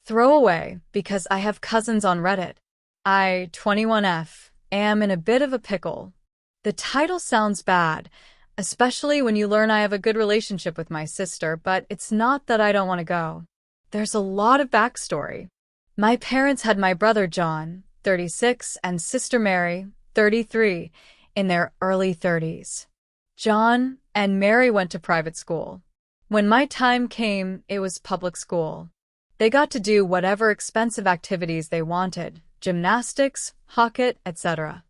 Throwaway, because I have cousins on Reddit. I, 21F, am in a bit of a pickle. The title sounds bad, especially when you learn I have a good relationship with my sister, but it's not that I don't want to go. There's a lot of backstory. My parents had my brother John, 36, and sister Mary, 33, in their early 30s. John and Mary went to private school. When my time came, it was public school. They got to do whatever expensive activities they wanted, gymnastics, hockey, etc.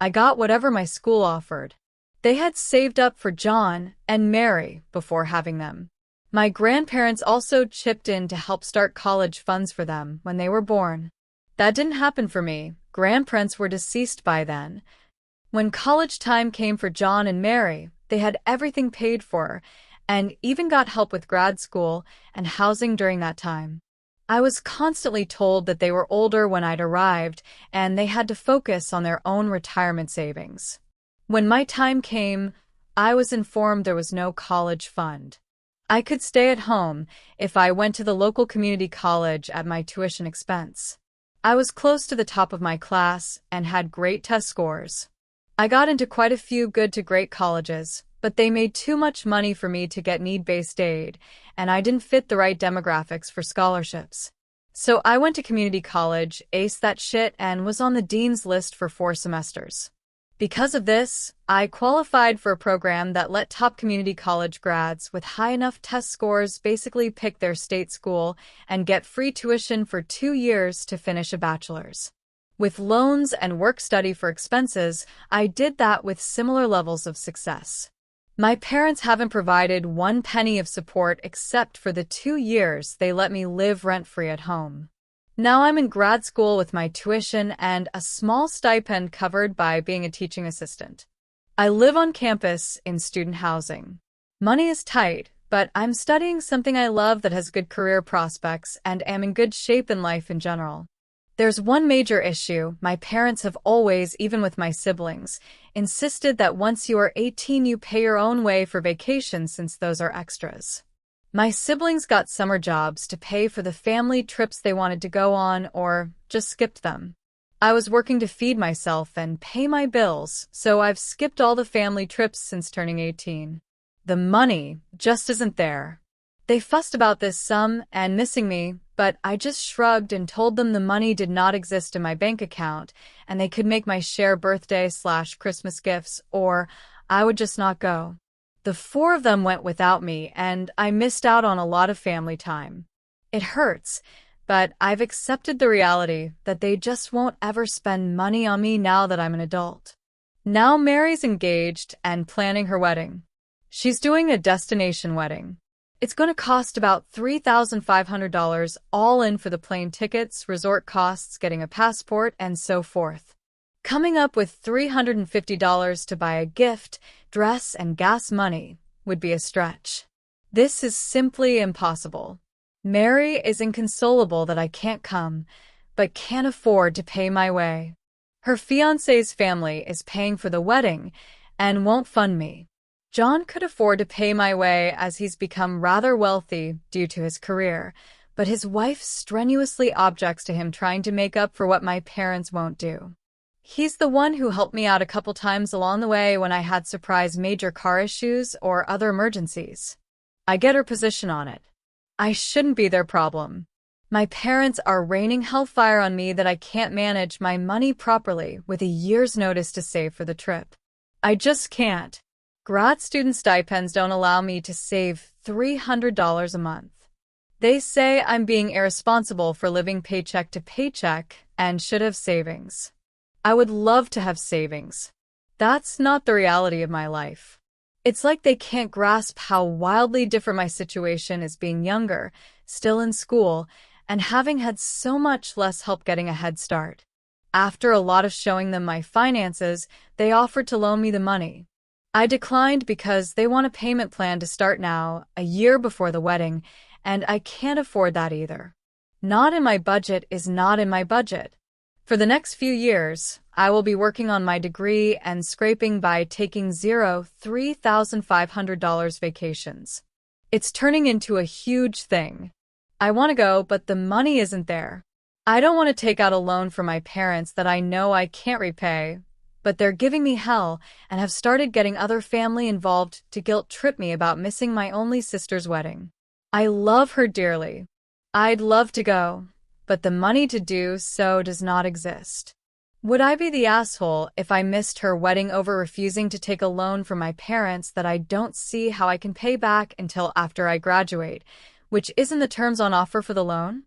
I got whatever my school offered. They had saved up for John and Mary before having them. My grandparents also chipped in to help start college funds for them when they were born. That didn't happen for me. Grandparents were deceased by then. When college time came for John and Mary, they had everything paid for, and even got help with grad school and housing during that time. I was constantly told that they were older when I'd arrived, and they had to focus on their own retirement savings. When my time came, I was informed there was no college fund. I could stay at home if I went to the local community college at my tuition expense. I was close to the top of my class and had great test scores. I got into quite a few good to great colleges, but they made too much money for me to get need-based aid, and I didn't fit the right demographics for scholarships. So I went to community college, aced that shit, and was on the dean's list for 4 semesters. Because of this, I qualified for a program that let top community college grads with high enough test scores basically pick their state school and get free tuition for 2 years to finish a bachelor's. With loans and work-study for expenses, I did that with similar levels of success. My parents haven't provided 1 penny of support except for the 2 years they let me live rent-free at home. Now I'm in grad school with my tuition and a small stipend covered by being a teaching assistant. I live on campus in student housing. Money is tight, but I'm studying something I love that has good career prospects and am in good shape in life in general. There's one major issue. My parents have always, even with my siblings, insisted that once you are 18 you pay your own way for vacations since those are extras. My siblings got summer jobs to pay for the family trips they wanted to go on or just skipped them. I was working to feed myself and pay my bills, so I've skipped all the family trips since turning 18. The money just isn't there. They fussed about this some and missing me, but I just shrugged and told them the money did not exist in my bank account and they could make my share birthday/Christmas gifts or I would just not go. The 4 of them went without me, and I missed out on a lot of family time. It hurts, but I've accepted the reality that they just won't ever spend money on me now that I'm an adult. Now Mary's engaged and planning her wedding. She's doing a destination wedding. It's going to cost about $3,500 all in for the plane tickets, resort costs, getting a passport, and so forth. Coming up with $350 to buy a gift, dress, and gas money would be a stretch. This is simply impossible. Mary is inconsolable that I can't come, but can't afford to pay my way. Her fiancé's family is paying for the wedding and won't fund me. John could afford to pay my way as he's become rather wealthy due to his career, but his wife strenuously objects to him trying to make up for what my parents won't do. He's the one who helped me out a couple times along the way when I had surprise major car issues or other emergencies. I get her position on it. I shouldn't be their problem. My parents are raining hellfire on me that I can't manage my money properly with a year's notice to save for the trip. I just can't. Grad student stipends don't allow me to save $300 a month. They say I'm being irresponsible for living paycheck to paycheck and should have savings. I would love to have savings. That's not the reality of my life. It's like they can't grasp how wildly different my situation is being younger, still in school, and having had so much less help getting a head start. After a lot of showing them my finances, they offered to loan me the money. I declined because they want a payment plan to start now, a year before the wedding, and I can't afford that either. Not in my budget is not in my budget. For the next few years, I will be working on my degree and scraping by taking $3,500 vacations. It's turning into a huge thing. I want to go, but the money isn't there. I don't want to take out a loan for my parents that I know I can't repay, but they're giving me hell and have started getting other family involved to guilt-trip me about missing my only sister's wedding. I love her dearly. I'd love to go, but the money to do so does not exist. Would I be the asshole if I missed her wedding over refusing to take a loan from my parents that I don't see how I can pay back until after I graduate, which isn't the terms on offer for the loan?